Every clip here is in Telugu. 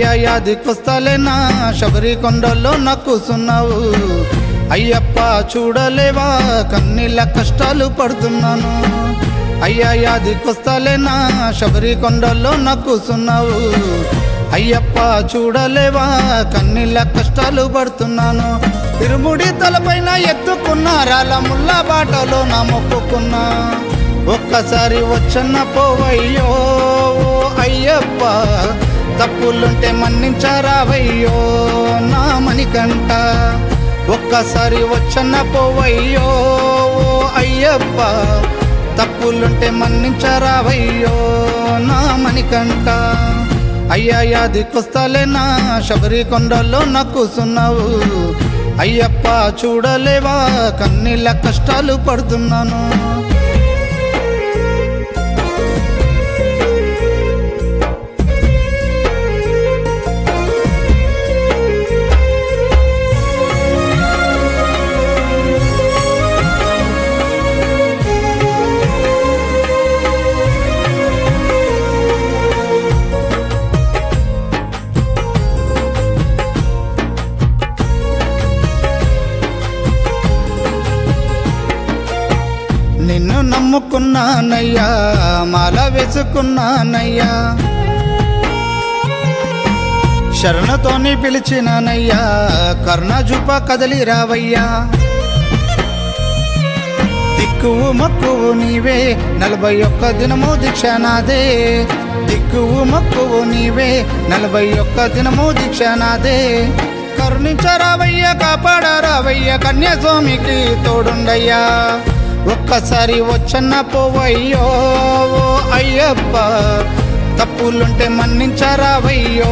అయ్యా యాదికొస్తాలేనా శబరి కొండల్లో నాకు కూసున్నావు అయ్యప్ప చూడలేవా కన్నీళ్ళ కష్టాలు పడుతున్నాను అయ్యా యాదికొస్తాలేనా శబరి కొండల్లో నాకు కూసున్నావు అయ్యప్ప చూడలేవా కన్నీళ్ళ కష్టాలు పడుతున్నాను తిరుముడి తలపైన ఎత్తుకున్న రాళ్ళ ముళ్ళ బాటలో నా మొక్కుకున్నా ఒక్కసారి వచ్చన్న పోవయ్యో అయ్యప్ప తప్పులుంటే మన్నించరావయ్యో నా మణికంఠ ఒక్కసారి వచ్చన్న పోవయ్యో అయ్యప్ప తప్పులుంటే మన్నించరావయ్యో నా మణికంఠ అయ్యా యాదికొస్తాలేనా శబరి కొండల్లో నాకు కూసున్నావు అయ్యప్ప చూడలేవా కన్నీళ్ళ కష్టాలు పడుతున్నాను నిన్ను నమ్ముకున్నానయ్యా మాల వేసుకున్నానయ్యా శరణతోని పిలిచినానయ్యా కరుణ చూప కదలి రావయ్యా దిక్కువు మక్కువు నీవే 41 దినము దీక్ష నాదే దిక్కువు మక్కువు నీవే 41 దినము దీక్ష నాదే కరుణించరావయ్యా కాపాడరావయ్యా కన్యాస్వామికి తోడుండయ్యా ఒక్కసారి వచ్చన్న పోవయ్యో అయ్యప్ప తప్పులుంటే మన్నించరావయ్యో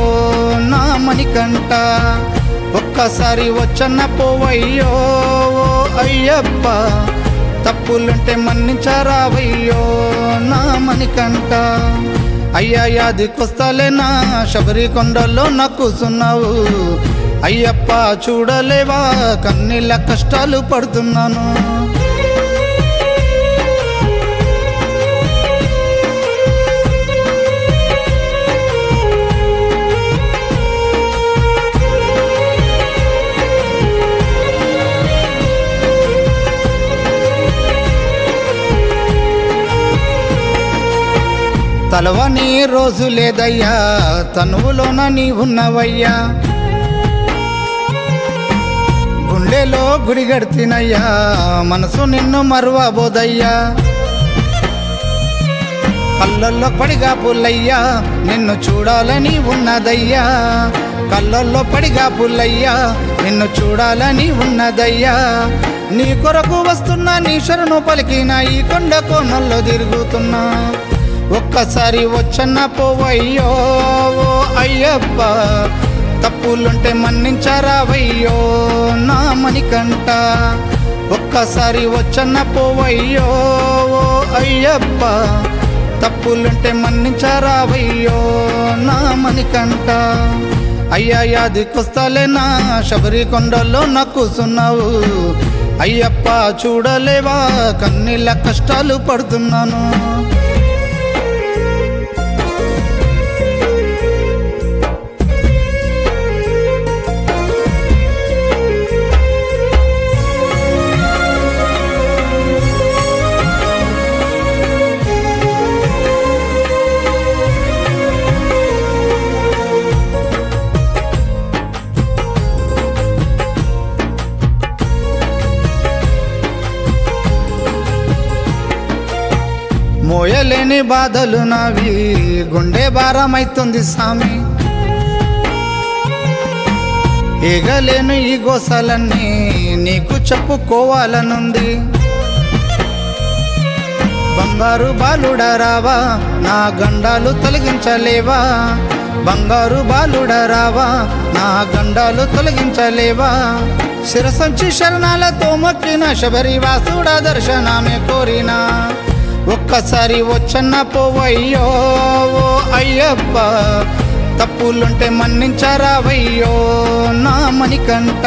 నా మణికంఠ ఒక్కసారి వచ్చన్న పోవయ్యో అయ్యప్ప తప్పులుంటే మన్నించరావయ్యో నా మణికంఠ అయ్యా యాదికొస్తాలేనా శబరి కొండల్లో నాకు కూసున్నావు అయ్యప్ప చూడలేవా కన్నీళ్ళ కష్టాలు పడుతున్నాను తలవని రోజు లేదయ్యా తనువులోన నీ ఉన్నవయ్యా గుండెలో గుడి గడితినయ్యా మనసు నిన్ను మరువబోదయ్యా కళ్ళల్లో పడిగా పుల్లయ్యా నిన్ను చూడాలని ఉన్నదయ్యా కళ్ళల్లో పడిగా పుల్లయ్యా నిన్ను చూడాలని ఉన్నదయ్యా నీ కొరకు వస్తున్నా నీ శరణు పలికిన ఈ కొండ కోనల్లో తిరుగుతున్నా ఒక్కసారి వచ్చన్న పోవయ్యో అయ్యప్ప తప్పులుంటే మన్నించరావయ్యో నా మణికంఠ ఒక్కసారి వచ్చన్న పోవయ్యో అయ్యప్ప తప్పులుంటే మన్నించరావయ్యో నా మణికంఠ అయ్యా యాదికొస్తాలేనా శబరి కొండల్లో నాకు కూసున్నావు అయ్యప్ప చూడలేవా కన్నీళ్ళ కష్టాలు పడుతున్నాను మోయలేని బాధలు నావి గుండె భారమైతుంది సామి ఏగలేను ఈ గోసలన్నీ నీకు చెప్పుకోవాలనుంది బంగారు బాలుడా రావా నా గండాలు తొలగించలేవా బంగారు బాలుడా రావా నా గండాలు తొలగించలేవా శిరసంచి శరణాలతో మొక్కిన శబరి వాసుడా దర్శనమే కోరినా ఒక్కసారి వచ్చన్న పోవయ్యో అయ్యప్ప తప్పులుంటే మన్నించరావయ్యో నా మణికంఠ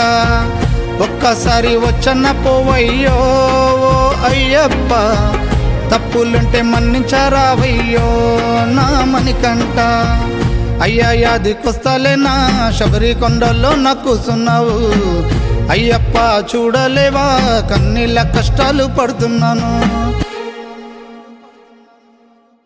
ఒక్కసారి వచ్చన్న పోవయ్యో అయ్యప్ప తప్పులుంటే మన్నించరావయ్యో నా మణికంఠ అయ్యా యాదికొస్తలేనా శబరి కొండల్లో నా కూసున్నావు అయ్యప్ప చూడలేవా కన్నీళ్ళ కష్టాలు పడుతున్నాను